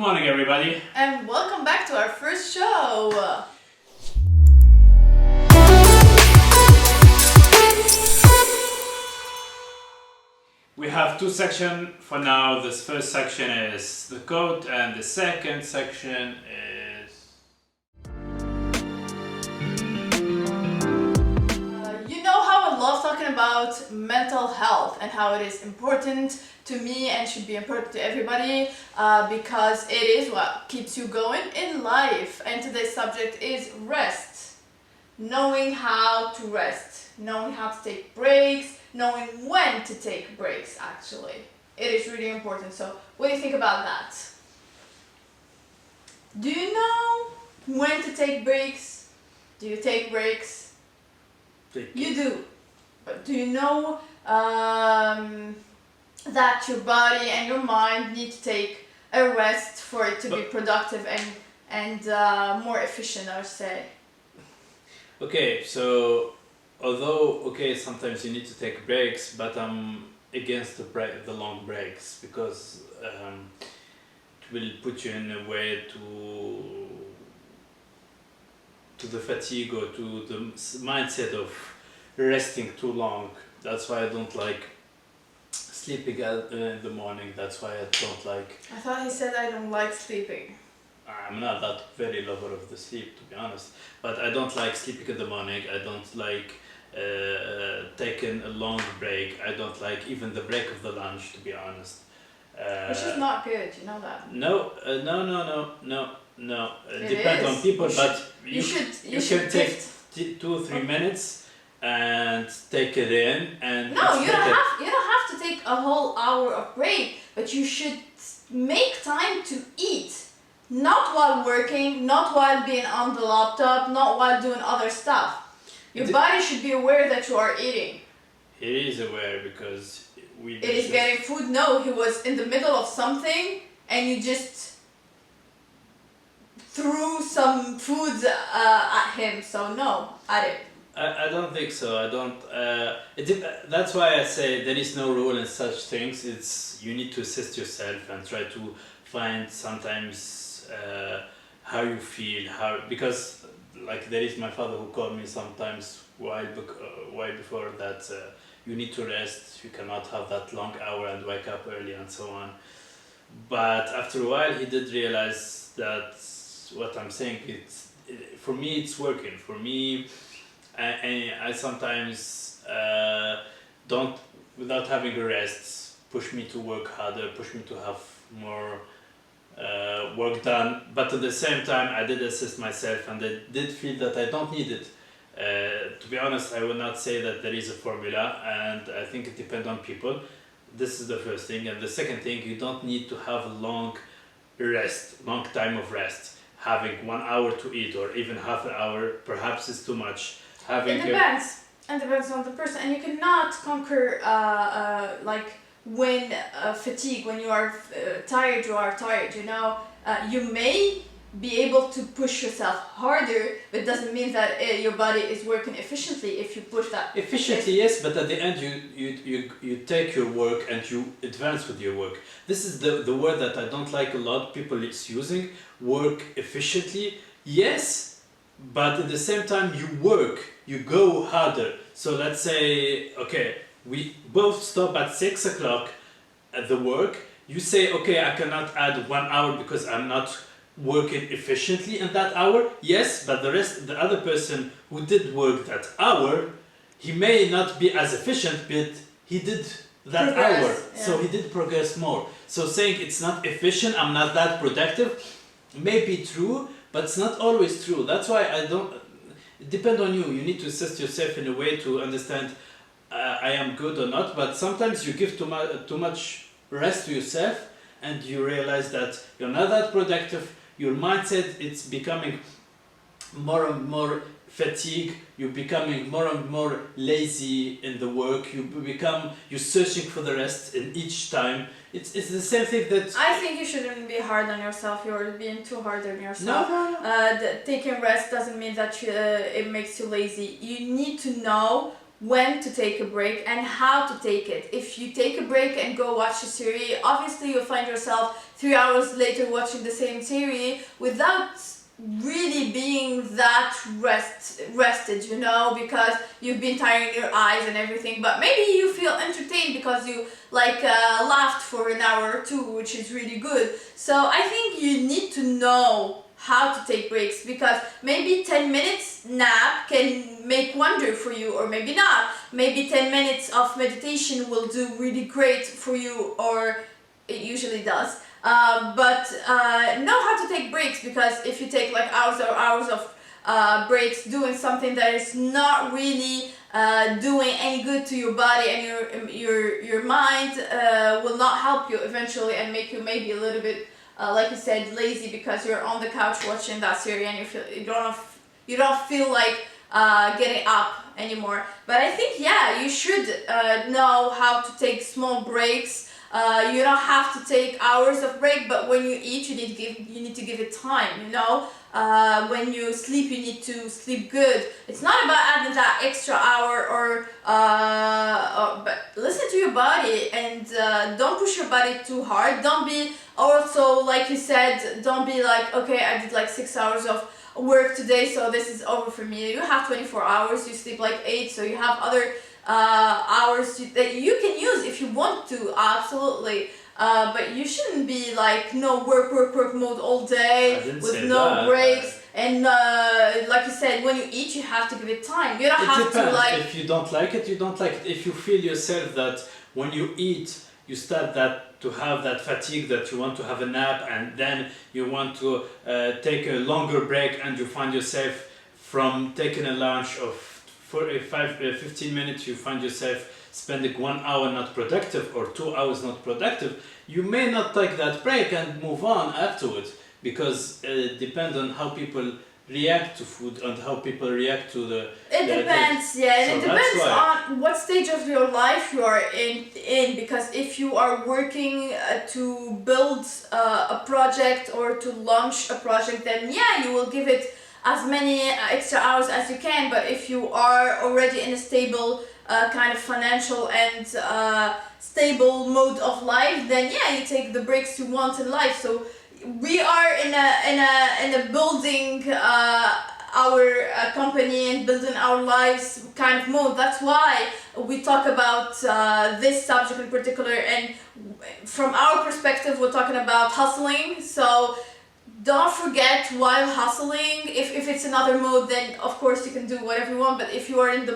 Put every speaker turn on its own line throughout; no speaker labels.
morning, everybody.
And welcome back to our first show.
We have two sections for now. This first section is the code, and the second section is...
You know how I love talking about mental health and how it is important to me and should be important to everybody because it is what keeps you going in life. And today's subject is rest. Knowing how to rest, knowing how to take breaks, knowing when to take breaks actually. It is really important. So what do you think about that? Do you know when to take breaks? Do you take breaks? You do. But do you know that your body and your mind need to take a rest for it to be productive and more efficient, I would say?
Okay, so although sometimes you need to take breaks, but I'm against the long breaks because it will put you in a way to the fatigue or to the mindset of resting too long. That's why I don't like sleeping in the morning. That's why I don't like...
I thought he said I don't like sleeping.
I'm not that very lover of the sleep, to be honest. But I don't like sleeping in the morning. I don't like taking a long break. I don't like even the break of the lunch, to be honest.
Which is not good, you know that.
No. It depends on people, but you can take 2 or 3 minutes and take it in and...
No, you don't have to take a whole hour of break, but you should make time to eat. Not while working, not while being on the laptop, not while doing other stuff. Your body should be aware that you are eating.
It is aware because we...
It is getting food. No, he was in the middle of something and you just threw some food at him. So no, at it.
I don't think so. I don't. That's why I say there is no rule in such things. It's you need to assist yourself and try to find sometimes how you feel, because like there is my father who called me sometimes while before that you need to rest. You cannot have that long hour and wake up early and so on. But after a while, he did realize that what I'm saying, for me it's working. For me. I sometimes don't, without having a rest, push me to work harder, push me to have more work done. But at the same time, I did assist myself and I did feel that I don't need it. To be honest, I would not say that there is a formula, and I think it depends on people. This is the first thing. And the second thing, you don't need to have a long time of rest. Having 1 hour to eat or even half an hour perhaps is too much.
It depends. It depends on the person, and you cannot conquer when fatigue. When you are tired, you are tired. You know, you may be able to push yourself harder, but it doesn't mean that your body is working efficiently if you push that.
Efficiently, yes, but at the end you take your work and you advance with your work. This is the word that I don't like a lot. People is using work efficiently. Yes. But at the same time, you work, you go harder. So let's say, okay, we both stop at 6 o'clock at the work. You say, okay, I cannot add 1 hour because I'm not working efficiently in that hour. Yes, but the other person who did work that hour, he may not be as efficient, but he did that hour. Yeah. So he did progress more. So saying it's not efficient, I'm not that productive, may be true, but it's not always true. That's why I don't... It depends on you. You need to assist yourself in a way to understand I am good or not. But sometimes you give too much rest to yourself and you realize that you're not that productive. Your mindset, it's becoming more and more fatigue. You're becoming more and more lazy in the work. You're searching for the rest in each time. It's the same thing that...
I think you shouldn't be hard on yourself. You're being too hard on yourself.
No.
Taking rest doesn't mean that it makes you lazy. You need to know when to take a break and how to take it. If you take a break and go watch a series, obviously you'll find yourself 3 hours later watching the same series without really being that rested, you know, because you've been tiring your eyes and everything. But maybe you feel entertained because you laughed for an hour or two, which is really good. So I think you need to know how to take breaks, because maybe 10 minutes nap can make wonder for you, or maybe not. Maybe 10 minutes of meditation will do really great for you, or it usually does. But know how to take breaks, because if you take like hours or hours of breaks doing something that is not really doing any good to your body and your mind, will not help you eventually and make you maybe a little bit like you said, lazy, because you're on the couch watching that series and you don't feel like getting up anymore. But I think you should know how to take small breaks. You don't have to take hours of break, but when you eat, you need to give it time. You know, when you sleep, you need to sleep good. It's not about adding that extra hour but listen to your body and don't push your body too hard. Don't be also, like you said, don't be like, okay, I did like 6 hours of work today, so this is over for me. You have 24 hours. You sleep like 8, so you have other hours that you can use if you want to, absolutely. But you shouldn't be like work mode all day with no breaks. And like you said, when you eat, you have to give it time. You don't have
depends.
to like.
If you don't like it, you don't like it. If you feel yourself that when you eat, you start to have that fatigue, that you want to have a nap, and then you want to take a longer break, and you find yourself from taking a lunch of 15 minutes, you find yourself spending 1 hour not productive or 2 hours not productive, you may not take that break and move on afterwards, because it depends on how people react to food and how people react to the.
It depends, and it depends on what stage of your life you are in. Because if you are working to build a project or to launch a project, then you will give it as many extra hours as you can. But if you are already in a stable kind of financial and stable mode of life, then you take the breaks you want in life. So we are in a building our company and building our lives kind of mode. That's why we talk about this subject in particular, and from our perspective we're talking about hustling. So don't forget, while hustling, if it's another mode, then of course you can do whatever you want. But if you are in the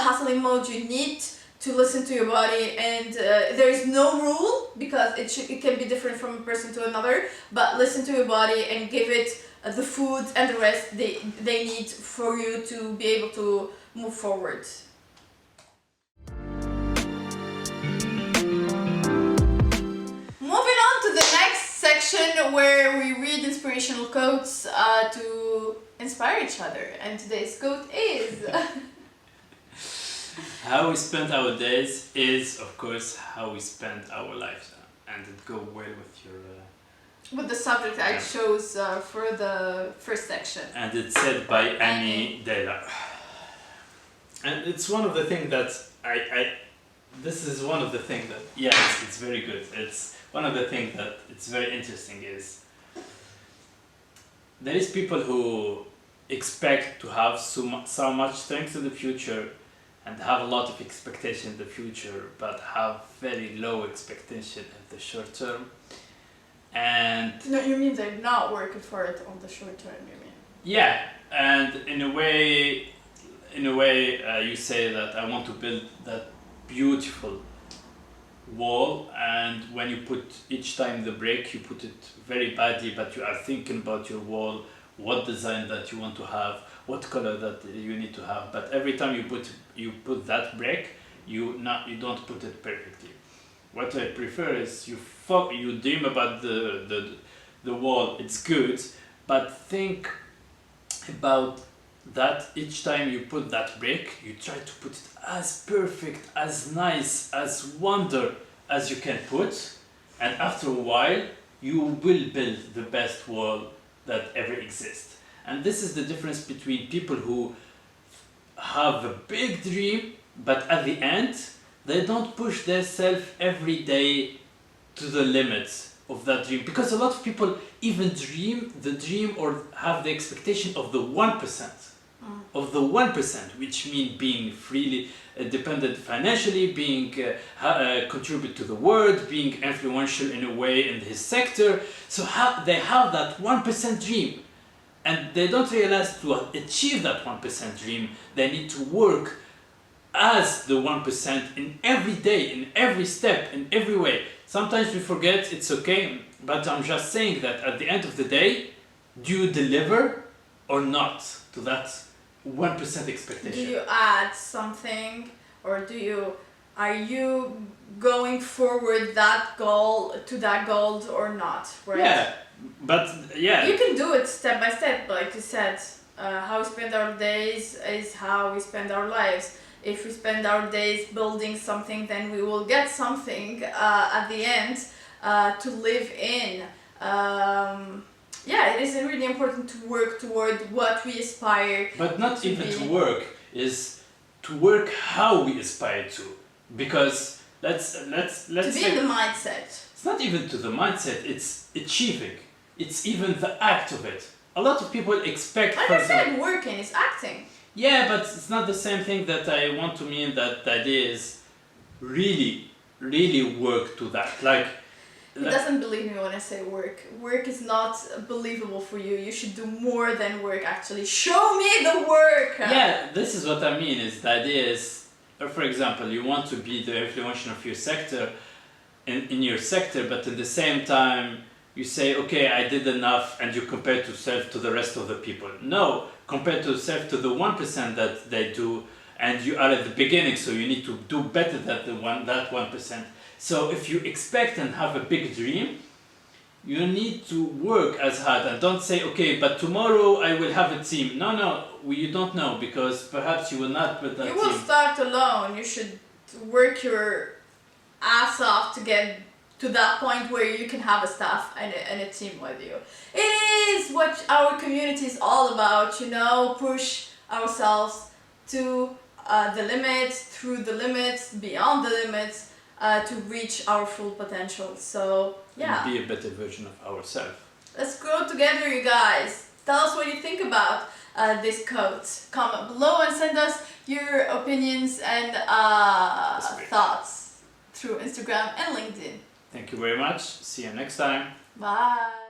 hustling mode, you need to listen to your body, and there is no rule, because it can be different from a person to another. But listen to your body and give it the food and the rest they need for you to be able to move forward. Moving on to the next section, where we read inspirational quotes to inspire each other. And today's quote is
how we spend our days is, of course, how we spend our lives, and it go well with your.
With the subject I chose for the first section.
And it's said by Annie Dela. And it's one of the things that this is one of the things that, it's very good. It's one of the things that it's very interesting is there is people who expect to have so much things in the future and have a lot of expectation in the future, but have very low expectation in the short term. And
no, you mean they're not working for it on the short term, you mean?
Yeah, and in a way you say that I want to build that beautiful wall, and when you put each time the break, you put it very badly, but you are thinking about your wall, what design that you want to have, what color that you need to have, but every time you put that break, you don't put it perfectly. What I prefer is you dream about the wall, it's good, but think about that each time you put that break, you try to put it as perfect, as nice, as wonder as you can put, and after a while you will build the best wall that ever exists. And this is the difference between people who have a big dream, but at the end, they don't push themselves every day to the limits of that dream. Because a lot of people even dream the dream or have the expectation of the 1%. Of the 1%, which means being freely dependent financially, being contribute to the world, being influential in a way in his sector. So they have that 1% dream, and they don't realize to achieve that 1% dream, they need to work as the 1% in every day, in every step, in every way. Sometimes we forget, it's okay, but I'm just saying that at the end of the day, do you deliver or not to that 1% expectation?
Do you add something, or are you going forward that goal or not? Right?
Yeah, but yeah.
You can do it step by step, like you said. How we spend our days is how we spend our lives. If we spend our days building something, then we will get something at the end to live in. Yeah, it is really important to work toward what we aspire.
But not even to work, is to work how we aspire to. Because let's
to be in the mindset.
It's not even to the mindset, it's achieving. It's even the act of it. A lot of people expect.
Like I said, working is acting.
Yeah, but it's not the same thing that I want to mean. That the idea is really, really work to that. Like.
It doesn't believe me when I say work. Work is not believable for you. You should do more than work, actually. Show me the work!
Yeah, this is what I mean. Is the idea is, for example, you want to be the influential of your sector, in your sector, but at the same time, you say, okay, I did enough, and you compare yourself to the rest of the people. No, compare yourself to the 1% that they do, and you are at the beginning, so you need to do better than that 1%. So if you expect and have a big dream, you need to work as hard and don't say, okay, but tomorrow I will have a team. No, you don't know, because perhaps you will not put that team.
You will start alone. You should work your ass off to get to that point where you can have a staff and a team with you. It is what our community is all about, push ourselves to the limits, through the limits, beyond the limits, to reach our full potential. So, yeah.
And be a better version of ourselves.
Let's grow together, you guys. Tell us what you think about this quote. Comment below and send us your opinions and thoughts through Instagram and LinkedIn.
Thank you very much. See you next time.
Bye.